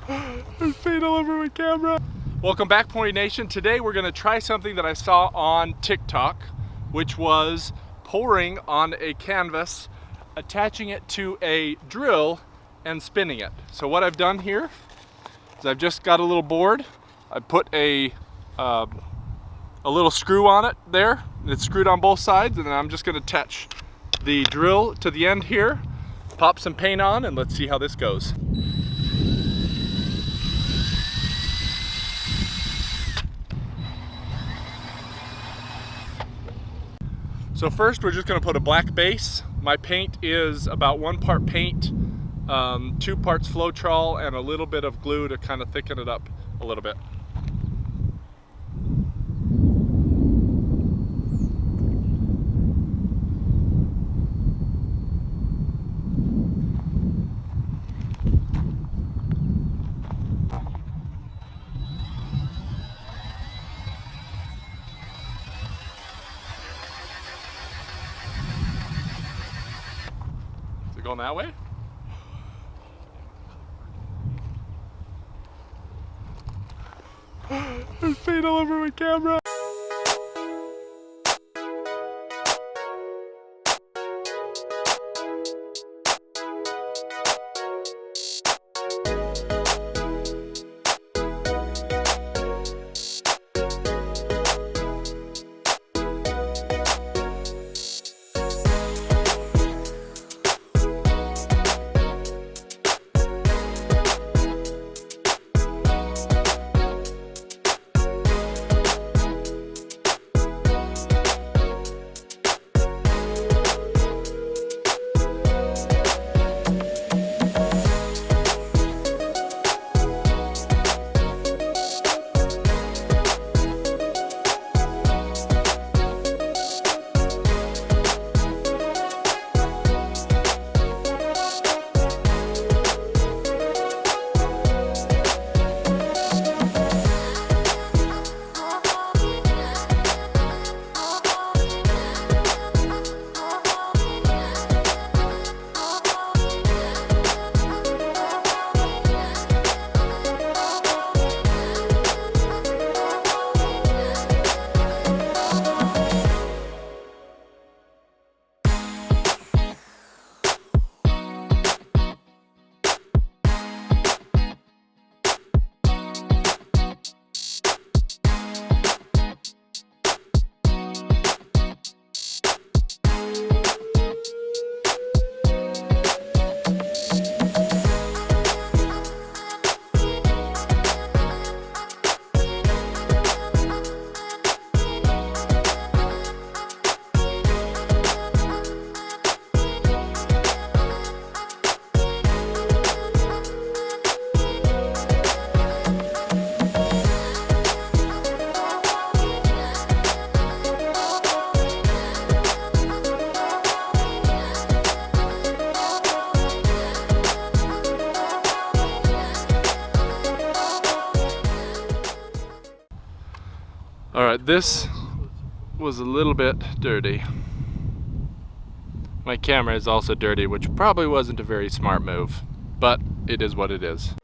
There's paint all over my camera. Welcome back, Pouring Nation. Today we're gonna try something that I saw on TikTok, which was pouring on a canvas, attaching it to a drill and spinning it. So what I've done here is I've just got a little board. I put a little screw on it there. It's screwed on both sides, and then I'm just gonna attach the drill to the end here, pop some paint on, and let's see how this goes. So first we're just gonna put a black base. My paint is about 1 part paint, 2 parts Floetrol, and a little bit of glue to kind of thicken it up a little bit. Going that way? There's paint all over my camera. All right, this was a little bit dirty. My camera is also dirty, which probably wasn't a very smart move, but it is what it is.